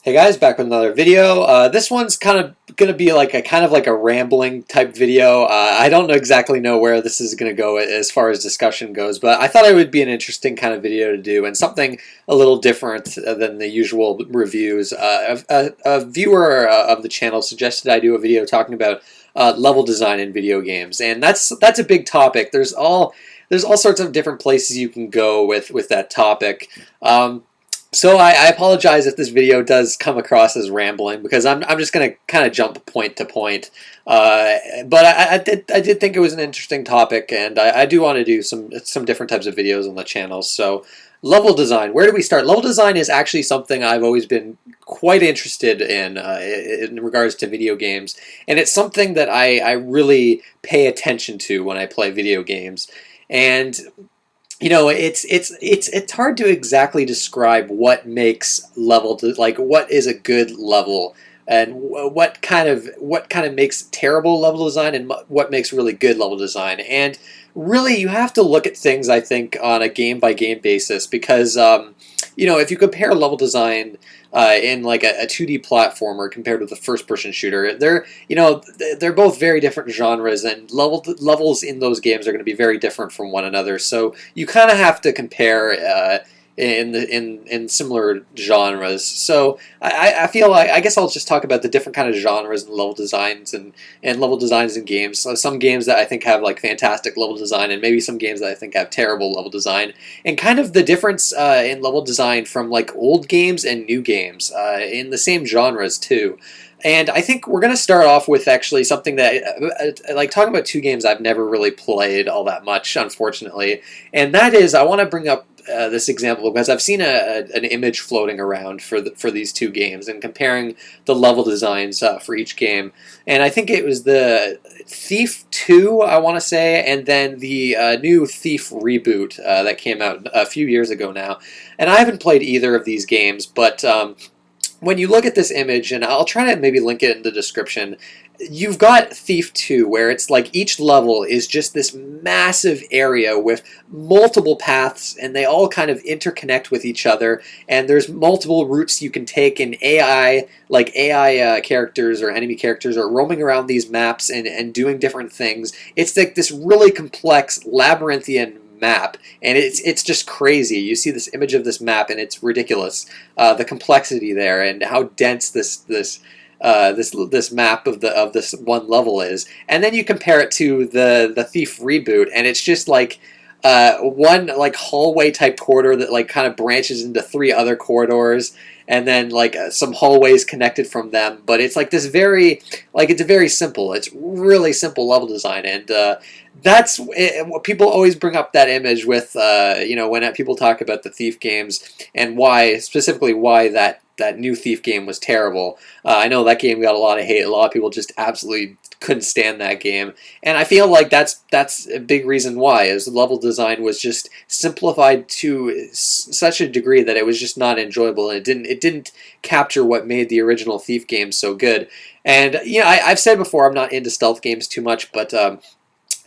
Hey guys, back with another video. This one's kind of gonna be like a rambling type video. I don't exactly know where this is gonna go as far as discussion goes, but I thought it would be an interesting kind of video to do and something a little different than the usual reviews. A viewer of the channel suggested I do a video talking about level design in video games, and that's a big topic. There's all sorts of different places you can go with that topic. So I apologize if this video does come across as rambling because I'm just going to kind of jump point to point. But I did think it was an interesting topic, and I do want to do some different types of videos on the channel. So level design, where do we start? Level design is actually something I've always been quite interested in regards to video games, and it's something that I really pay attention to when I play video games. And it's hard to exactly describe what makes like what is a good level and what kind of makes terrible level design and what makes really good level design. And really, you have to look at things, I think, on a game by game basis because if you compare level design in like a 2D platformer compared with a first person shooter, they're both very different genres, and levels in those games are going to be very different from one another. So you kind of have to compare in similar genres. So I feel like I guess I'll just talk about the different kind of genres and level designs and level designs in games. So some games that I think have like fantastic level design, and maybe some games that I think have terrible level design, and kind of the difference in level design from like old games and new games in the same genres too. And I think we're going to start off with actually something that, like talking about two games I've never really played all that much, unfortunately. And that is, I want to bring up this example because I've seen an image floating around for these two games and comparing the level designs for each game. And I think it was the Thief 2, I want to say, and then the new Thief reboot that came out a few years ago now. And I haven't played either of these games, but when you look at this image, and I'll try to maybe link it in the description, you've got Thief 2, where it's like each level is just this massive area with multiple paths, and they all kind of interconnect with each other, and there's multiple routes you can take, and AI characters or enemy characters are roaming around these maps and doing different things. It's like this really complex, labyrinthian map, and it's just crazy. You see this image of this map, and it's ridiculous. The complexity there, and how dense this map of this one level is, and then you compare it to the Thief reboot, and it's just like one like hallway type corridor that like kind of branches into three other corridors, and then like some hallways connected from them. But it's like this it's very simple. It's really simple level design, and that's it. People always bring up that image with when people talk about the Thief games and why that new Thief game was terrible. I know that game got a lot of hate. A lot of people just absolutely couldn't stand that game, and I feel like that's a big reason why, is the level design was just simplified to such a degree that it was just not enjoyable, and it didn't capture what made the original Thief game so good. And I've said before I'm not into stealth games too much, but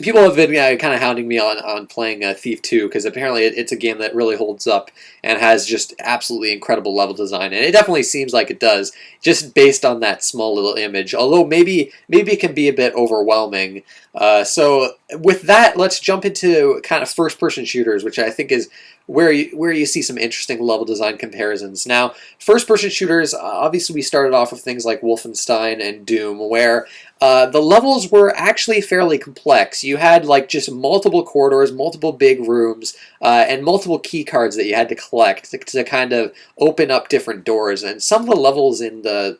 people have been kind of hounding me on playing Thief 2 because apparently it's a game that really holds up and has just absolutely incredible level design, and it definitely seems like it does just based on that small little image, although maybe it can be a bit overwhelming. So with that, let's jump into kind of first-person shooters, which I think is where you see some interesting level design comparisons. Now, first-person shooters, obviously we started off with things like Wolfenstein and Doom, where the levels were actually fairly complex. You had like just multiple corridors, multiple big rooms, and multiple key cards that you had to collect to kind of open up different doors. And some of the levels in the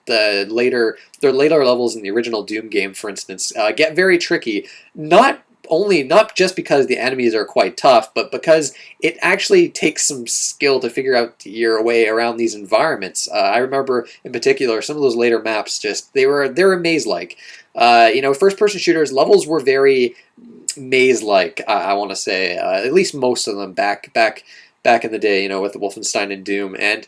later levels in the original Doom game, for instance, get very tricky. Not just because the enemies are quite tough, but because it actually takes some skill to figure out your way around these environments. I remember in particular some of those later maps, just they were maze-like. First-person shooters levels were very maze-like. I want to say, at least most of them back in the day, with Wolfenstein and Doom. And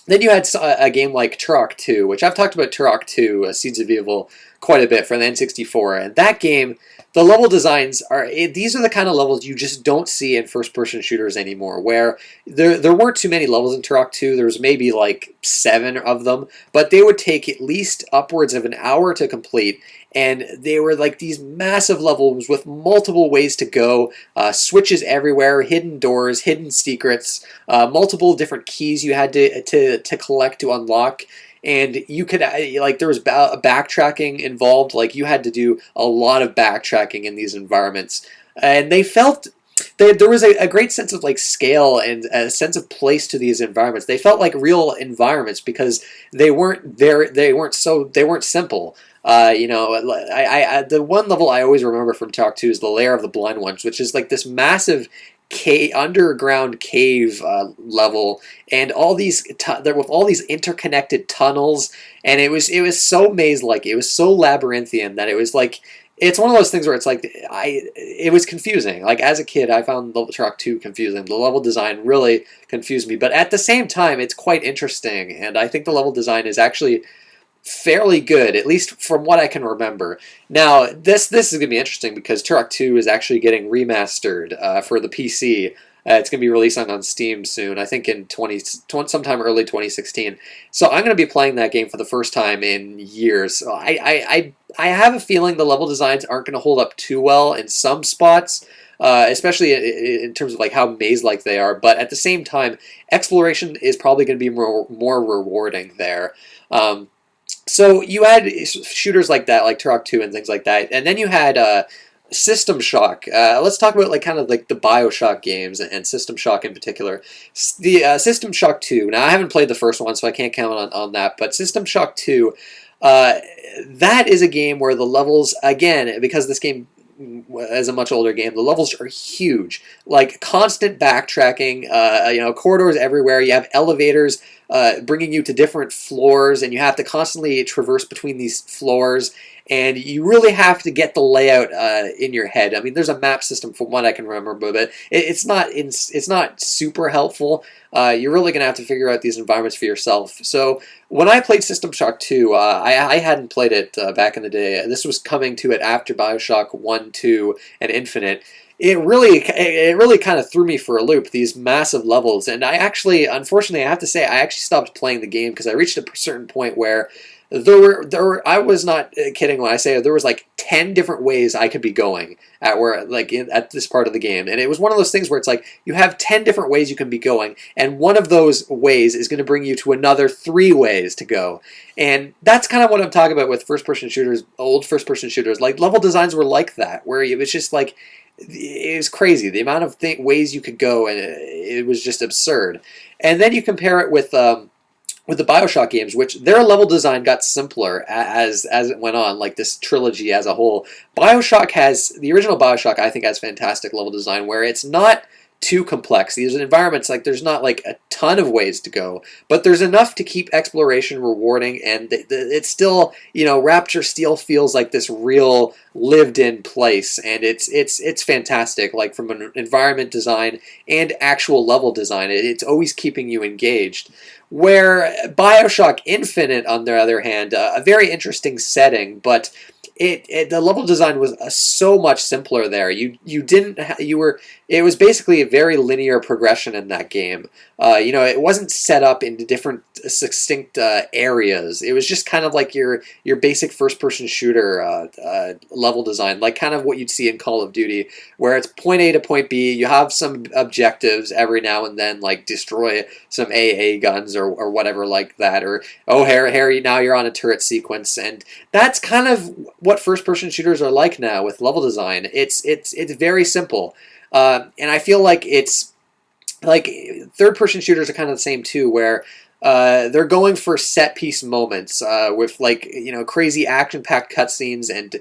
then you had a game like Turok 2, which I've talked about Turok 2, Seeds of Evil, quite a bit for the N64. And that game, the level designs these are the kind of levels you just don't see in first-person shooters anymore, where there weren't too many levels in Turok 2. There was maybe like 7 of them, but they would take at least upwards of an hour to complete. And they were like these massive levels with multiple ways to go, switches everywhere, hidden doors, hidden secrets, multiple different keys you had to collect to unlock. And you could, like, there was backtracking involved. Like, you had to do a lot of backtracking in these environments. And they felt there was a great sense of like scale and a sense of place to these environments. They felt like real environments because they weren't simple. The one level I always remember from Talk 2 is the Lair of the Blind Ones, which is like this massive underground cave level, and all these with all these interconnected tunnels, and it was so maze-like, it was so labyrinthian that it was like, it's one of those things where it's like, it was confusing. Like, as a kid, I found Turok 2 confusing. The level design really confused me, but at the same time, it's quite interesting, and I think the level design is actually fairly good, at least from what I can remember. Now, this is going to be interesting because Turok 2 is actually getting remastered for the PC. It's going to be released on Steam soon, I think in sometime early 2016. So I'm going to be playing that game for the first time in years. So I have a feeling the level designs aren't going to hold up too well in some spots, especially in terms of like how maze-like they are. But at the same time, exploration is probably going to be more rewarding there. So you had shooters like that, like Turok 2 and things like that, and then you had System Shock. Let's talk about like kind of like the BioShock games and System Shock in particular. The System Shock 2. Now I haven't played the first one, so I can't count on that. But System Shock 2, that is a game where the levels, again, because this game is a much older game, the levels are huge. Like constant backtracking, corridors everywhere. You have elevators bringing you to different floors, and you have to constantly traverse between these floors, and you really have to get the layout in your head. I mean, there's a map system from what I can remember, but it's not super helpful. You're really going to have to figure out these environments for yourself. So when I played System Shock 2, I hadn't played it back in the day. This was coming to it after BioShock 1, 2, and Infinite. It really kind of threw me for a loop, these massive levels. And unfortunately, I have to say, I actually stopped playing the game because I reached a certain point where I was not kidding when I say there was like 10 different ways I could be going at this part of the game. And it was one of those things where it's like, you have 10 different ways you can be going, and one of those ways is going to bring you to another 3 ways to go. And that's kind of what I'm talking about with first-person shooters, old first-person shooters. Like, level designs were like that, where it was just like, it was crazy, the amount of ways you could go, and it was just absurd. And then you compare it with the BioShock games, which their level design got simpler as it went on, like this trilogy as a whole. The original BioShock, I think, has fantastic level design where it's not too complex. These environments, like, there's not like a ton of ways to go, but there's enough to keep exploration rewarding, and it's still, Rapture still feels like this real lived-in place, and it's fantastic, like from an environment design and actual level design. It's always keeping you engaged. Where BioShock Infinite, on the other hand, a very interesting setting, but the level design was so much simpler there. It was basically a very linear progression in that game. It wasn't set up into different succinct areas. It was just kind of like your basic first-person shooter level design, like kind of what you'd see in Call of Duty, where it's point A to point B. You have some objectives every now and then, like destroy some AA guns or whatever like that, or Harry, now you're on a turret sequence, and that's kind of what first-person shooters are like now with level design. It's very simple, and I feel like it's like third-person shooters are kind of the same too, where they're going for set-piece moments with crazy action-packed cutscenes and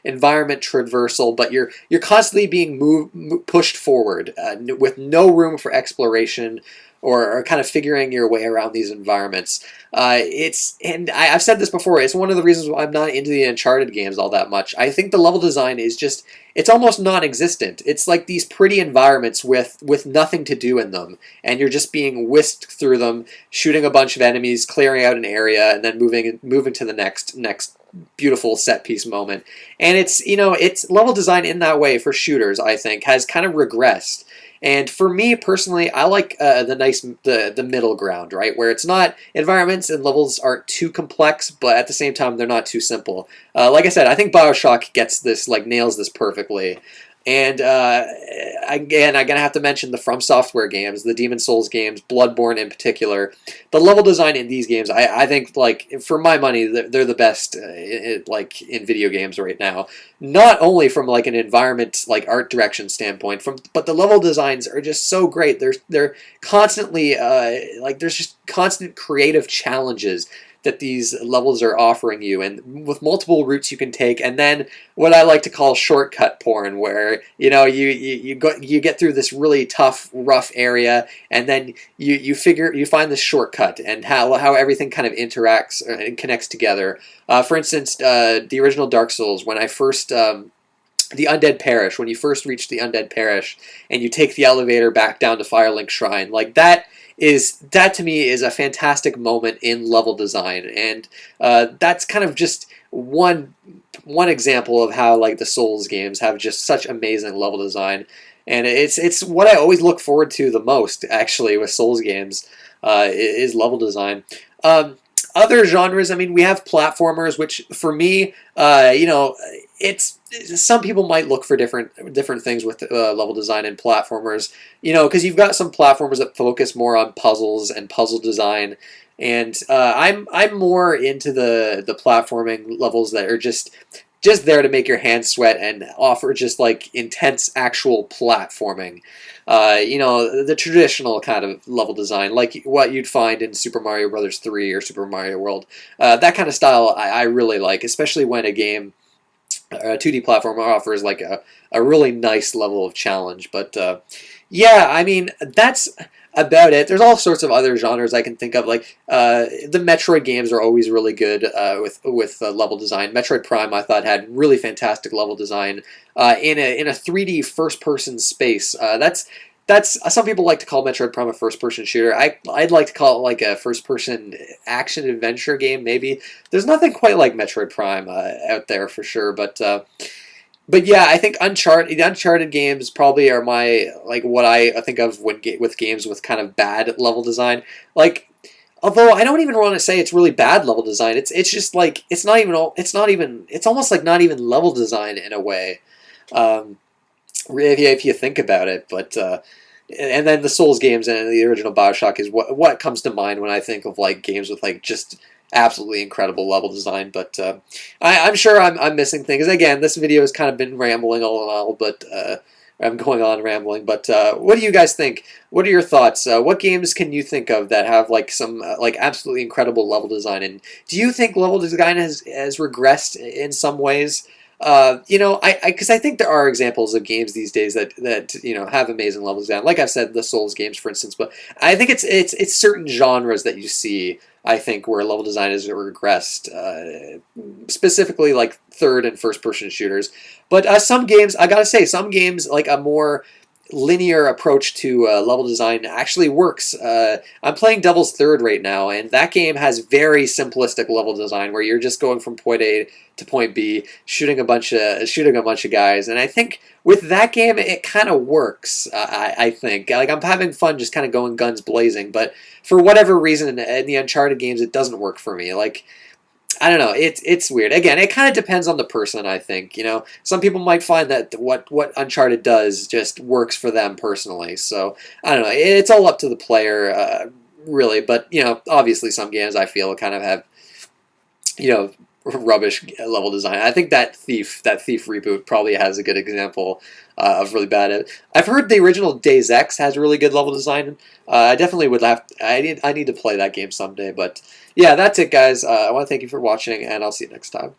environment traversal, but you're constantly being pushed forward with no room for exploration or kind of figuring your way around these environments. I've said this before, it's one of the reasons why I'm not into the Uncharted games all that much. I think the level design is just, it's almost non-existent. It's like these pretty environments with nothing to do in them, and you're just being whisked through them, shooting a bunch of enemies, clearing out an area, and then moving to the next beautiful set piece moment. And it's, it's level design in that way for shooters, I think, has kind of regressed. And for me personally, I like the middle ground, right, where it's not environments and levels aren't too complex, but at the same time they're not too simple. Like I said, I think BioShock gets this, like, nails this perfectly. And again, I'm gonna have to mention the From Software games, the Demon Souls games, Bloodborne in particular. The level design in these games, I think, like, for my money, they're the best, like, in video games right now. Not only from, like, an environment, like, art direction standpoint, but the level designs are just so great. They're constantly, like, there's just constant creative challenges that these levels are offering you, and with multiple routes you can take, and then what I like to call shortcut porn, where you get through this really tough, rough area, and then you find the shortcut and how everything kind of interacts and connects together. For instance, the original Dark Souls, when I first the Undead Parish, when you first reach the Undead Parish and you take the elevator back down to Firelink Shrine, like that to me is a fantastic moment in level design, and that's kind of just one example of how, like, the Souls games have just such amazing level design, and it's what I always look forward to the most, actually, with Souls games, is level design. Other genres, I mean, we have platformers, which for me, it's some people might look for different things with level design and platformers, because you've got some platformers that focus more on puzzles and puzzle design, and I'm more into the platforming levels that are just there to make your hands sweat and offer just, like, intense actual platforming. The traditional kind of level design, like what you'd find in Super Mario Brothers 3 or Super Mario World. That kind of style I really like, especially when a game, a 2D platformer, offers, like, a really nice level of challenge. But yeah, I mean, that's about it. There's all sorts of other genres I can think of, like the Metroid games are always really good with level design. Metroid Prime, I thought, had really fantastic level design in a 3D first person space. That's some people like to call Metroid Prime a first person shooter. I'd like to call it, like, a first person action adventure game. Maybe there's nothing quite like Metroid Prime out there for sure, but yeah, I think the Uncharted games probably are my, like, what I think of with games with kind of bad level design. Like, although I don't even want to say it's really bad level design. It's just, like, it's almost like not even level design in a way, if you think about it. But and then the Souls games and the original BioShock is what comes to mind when I think of, like, games with, like, just absolutely incredible level design. But I'm sure I'm missing things. Again, this video has kind of been rambling all in all, but I'm going on rambling. But what do you guys think? What are your thoughts? What games can you think of that have, like, some like, absolutely incredible level design? And do you think level design has regressed in some ways? Because I think there are examples of games these days that have amazing level design. Like I've said, the Souls games, for instance. But I think it's certain genres that you see, I think, where level design has regressed, specifically, like, third and first person shooters. But some games, I gotta say, some games, like, a more linear approach to level design actually works. I'm playing Devil's Third right now, and that game has very simplistic level design where you're just going from point A to point B, shooting a bunch of guys. And I think with that game, it kind of works. I think, like, I'm having fun just kind of going guns blazing. But for whatever reason, in the Uncharted games, it doesn't work for me. Like, I don't know. It's weird. Again, it kind of depends on the person, I think. Some people might find that what Uncharted does just works for them personally. So I don't know. It's all up to the player, really. But obviously, some games I feel kind of have rubbish level design. I think that Thief reboot probably has a good example of really bad. I've heard the original Deus Ex has really good level design. I definitely would have. I need to play that game someday. But yeah, that's it, guys. I want to thank you for watching, and I'll see you next time.